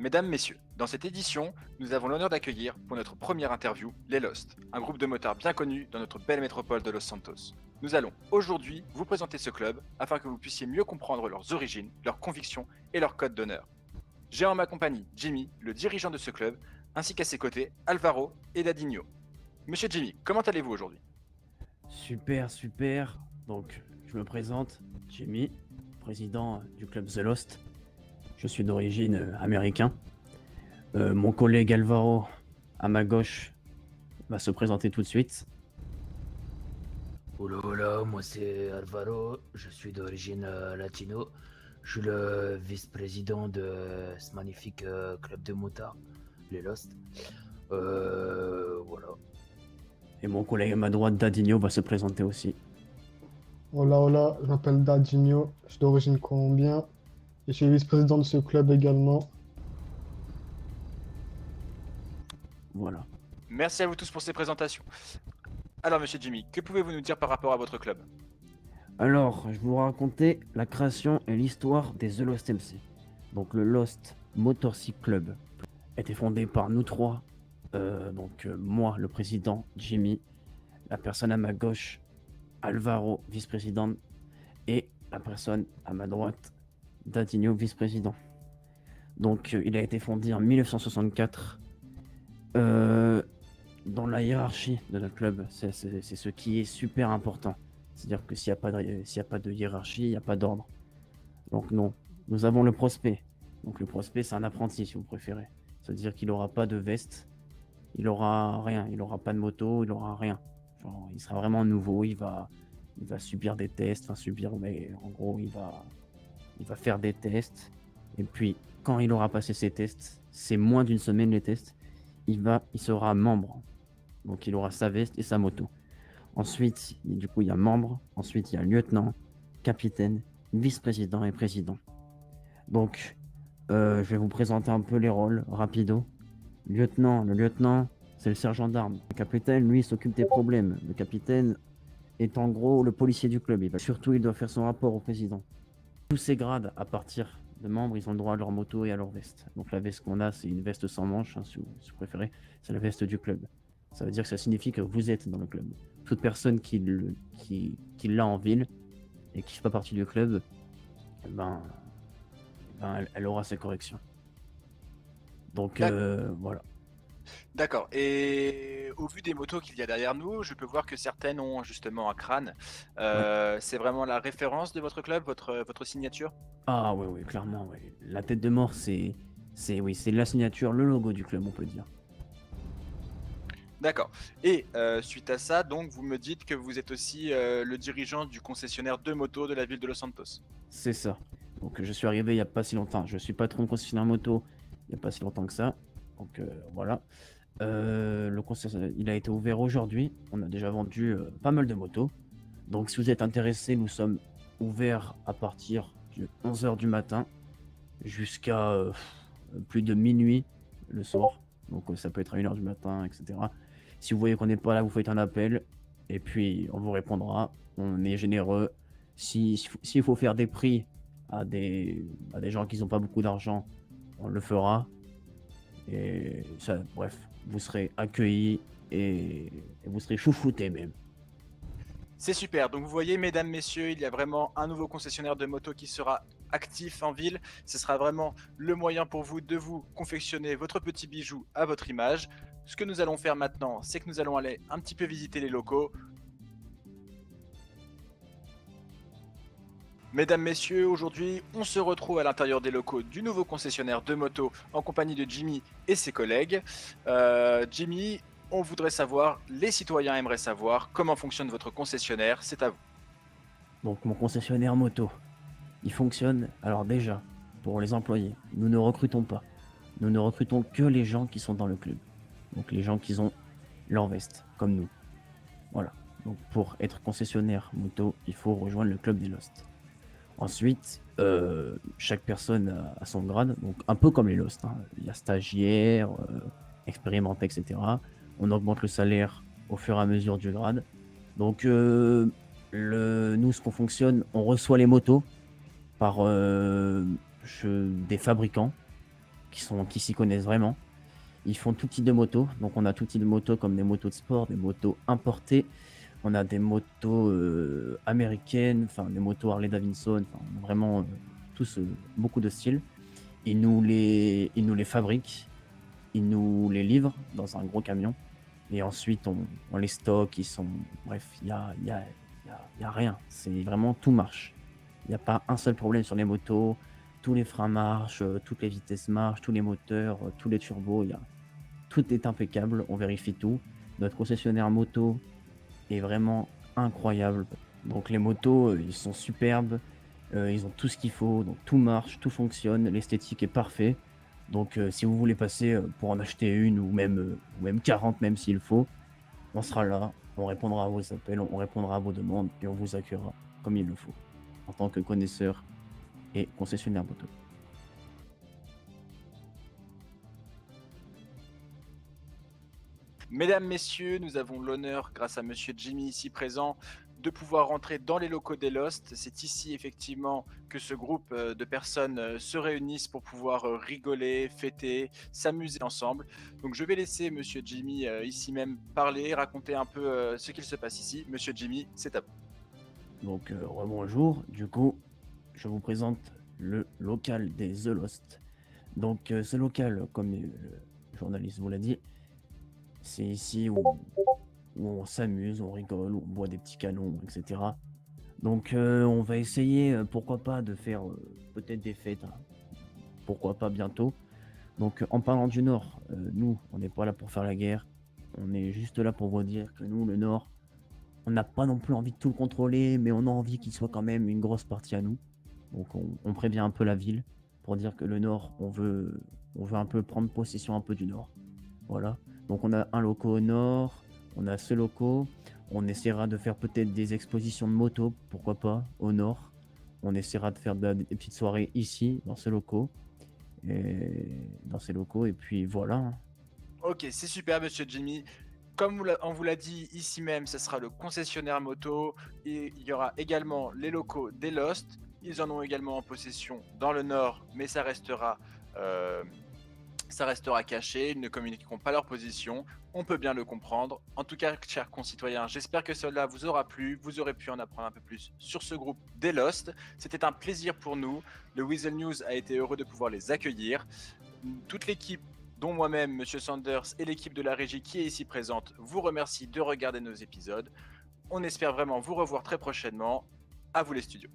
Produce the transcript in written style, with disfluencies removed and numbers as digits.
Mesdames, Messieurs, dans cette édition, nous avons l'honneur d'accueillir pour notre première interview les Lost, un groupe de motards bien connu dans notre belle métropole de Los Santos. Nous allons aujourd'hui vous présenter ce club afin que vous puissiez mieux comprendre leurs origines, leurs convictions et leurs codes d'honneur. J'ai en ma compagnie Jimmy, le dirigeant de ce club, ainsi qu'à ses côtés Alvaro et Dadinho. Monsieur Jimmy, comment allez-vous aujourd'hui? Super, super. Donc, je me présente, Jimmy, président du club The Lost. Je suis d'origine américain. Mon collègue Alvaro, à ma gauche, va se présenter tout de suite. Hola, hola, moi c'est Alvaro, je suis d'origine latino. Je suis le vice-président de ce magnifique club de motards, les Lost. Voilà. Et mon collègue à ma droite, Dadinho, va se présenter aussi. Hola, hola, je m'appelle Dadinho, je suis d'origine colombienne et je suis vice-président de ce club également. Voilà. Merci à vous tous pour ces présentations. Alors Monsieur Jimmy, que pouvez-vous nous dire par rapport à votre club? Alors, je vais vous raconter la création et l'histoire des The Lost MC. Donc, le Lost Motorcycle Club a été fondé par nous trois. Moi, le président, Jimmy, la personne à ma gauche, Alvaro, vice-président, et la personne à ma droite, Dadinho, vice-président. Donc, il a été fondé en 1964. Dans la hiérarchie de notre club, c'est ce qui est super important. C'est-à-dire que s'il n'y a pas de hiérarchie, il n'y a pas d'ordre. Donc non, nous avons le prospect. Donc le prospect, c'est un apprenti, si vous préférez. C'est-à-dire qu'il n'aura pas de veste, il aura rien, il n'aura pas de moto, il n'aura rien. Genre, il sera vraiment nouveau, il va subir des tests, mais en gros, il va faire des tests. Et puis, quand il aura passé ses tests, c'est moins d'une semaine les tests, il sera membre. Donc il aura sa veste et sa moto. Ensuite, du coup, il y a membre. Ensuite, il y a lieutenant, capitaine, vice-président et président. Donc, je vais vous présenter un peu les rôles rapido. Le lieutenant, c'est le sergent d'armes. Le capitaine, lui, s'occupe des problèmes. Le capitaine est en gros le policier du club. Surtout, il doit faire son rapport au président. Tous ces grades, à partir de membres, ils ont le droit à leur moto et à leur veste. Donc la veste qu'on a, c'est une veste sans manches, si vous préférez. C'est la veste du club. Ça veut dire que ça signifie que vous êtes dans le club. Toute personne qui l'a en ville et qui ne fait pas partie du club, elle aura ses corrections. Donc voilà. D'accord. Et au vu des motos qu'il y a derrière nous, je peux voir que certaines ont justement un crâne. C'est vraiment la référence de votre club, votre signature? Ah oui, clairement. Ouais. La tête de mort, c'est la signature, le logo du club, on peut dire. D'accord. Et suite à ça, donc, vous me dites que vous êtes aussi le dirigeant du concessionnaire de motos de la ville de Los Santos. C'est ça. Donc je suis arrivé il n'y a pas si longtemps. Je suis patron de concessionnaire moto il n'y a pas si longtemps que ça. Donc voilà. Le concessionnaire, il a été ouvert aujourd'hui. On a déjà vendu pas mal de motos. Donc si vous êtes intéressé, nous sommes ouverts à partir de 11h du matin jusqu'à plus de minuit le soir. Donc ça peut être à 1h du matin, etc. Si vous voyez qu'on n'est pas là, vous faites un appel et puis on vous répondra. On est généreux. S'il faut faire des prix à des gens qui n'ont pas beaucoup d'argent, on le fera. Et ça, bref, vous serez accueillis et vous serez chouchoutés même. C'est super. Donc vous voyez, mesdames, messieurs, il y a vraiment un nouveau concessionnaire de motos qui sera actif en ville. Ce sera vraiment le moyen pour vous de vous confectionner votre petit bijou à votre image. Ce que nous allons faire maintenant, c'est que nous allons aller un petit peu visiter les locaux. Mesdames, messieurs, aujourd'hui, on se retrouve à l'intérieur des locaux du nouveau concessionnaire de motos en compagnie de Jimmy et ses collègues. Jimmy, on voudrait savoir, les citoyens aimeraient savoir comment fonctionne votre concessionnaire. C'est à vous. Donc mon concessionnaire moto, il fonctionne. Alors déjà, pour les employés, nous ne recrutons pas. Nous ne recrutons que les gens qui sont dans le club. Donc les gens qui ont leur veste, comme nous. Voilà. Donc pour être concessionnaire moto, il faut rejoindre le club des Lost. Ensuite, chaque personne a son grade, donc un peu comme les Lost. Hein. Il y a stagiaire, expérimenté, etc. On augmente le salaire au fur et à mesure du grade. Donc nous, ce qu'on fonctionne, on reçoit les motos par des fabricants qui s'y connaissent vraiment. Ils font tout type de motos. Donc, on a tout type de motos comme des motos de sport, des motos importées. On a des motos américaines, enfin des motos Harley Davidson. Enfin, on a vraiment tous beaucoup de styles. Ils nous les fabriquent, ils nous les livrent dans un gros camion. Et ensuite, on les stocke. Bref, il y a rien. C'est vraiment tout marche. Il n'y a pas un seul problème sur les motos. Tous les freins marchent, toutes les vitesses marchent, tous les moteurs, tous les turbos. Tout est impeccable. On vérifie tout. Notre concessionnaire moto est vraiment incroyable. Donc les motos, ils sont superbes. Ils ont tout ce qu'il faut. Donc tout marche, tout fonctionne. L'esthétique est parfaite. Donc si vous voulez passer pour en acheter une ou même 40 même s'il faut, on sera là, on répondra à vos appels, on répondra à vos demandes et on vous accueillera comme il le faut en tant que connaisseur et concessionnaire moto. Mesdames, messieurs, nous avons l'honneur, grâce à Monsieur Jimmy ici présent, de pouvoir rentrer dans les locaux des Lost. C'est ici effectivement que ce groupe de personnes se réunissent pour pouvoir rigoler, fêter, s'amuser ensemble. Donc je vais laisser Monsieur Jimmy ici même parler, raconter un peu ce qu'il se passe ici. Monsieur Jimmy, c'est à vous. Donc rebonjour, du coup je vous présente le local des The Lost. Donc ce local, comme le journaliste vous l'a dit, c'est ici où on s'amuse, on rigole, on boit des petits canons, etc. Donc on va essayer, pourquoi pas, de faire peut-être des fêtes, hein. Pourquoi pas bientôt. Donc en parlant du Nord, nous, on n'est pas là pour faire la guerre. On est juste là pour vous dire que nous, le Nord, on n'a pas non plus envie de tout le contrôler, mais on a envie qu'il soit quand même une grosse partie à nous. Donc on prévient un peu la ville pour dire que le Nord, on veut un peu prendre possession un peu du Nord. Voilà. Donc on a un loco au Nord, on a ce loco. On essaiera de faire peut-être des expositions de motos, pourquoi pas, au Nord. On essaiera de faire des petites soirées ici, dans ces locaux. Et puis voilà, hein. Ok, c'est super, Monsieur Jimmy. Comme on vous l'a dit ici même, ce sera le concessionnaire moto. Et il y aura également les locaux des Lost. Ils en ont également en possession dans le Nord, mais ça restera caché. Ils ne communiqueront pas leur position. On peut bien le comprendre. En tout cas, chers concitoyens, j'espère que cela vous aura plu. Vous aurez pu en apprendre un peu plus sur ce groupe des Lost. C'était un plaisir pour nous. Le Weasel News a été heureux de pouvoir les accueillir. Toute l'équipe, dont moi-même, Monsieur Sanders, et l'équipe de la régie qui est ici présente, vous remercie de regarder nos épisodes. On espère vraiment vous revoir très prochainement. À vous les studios.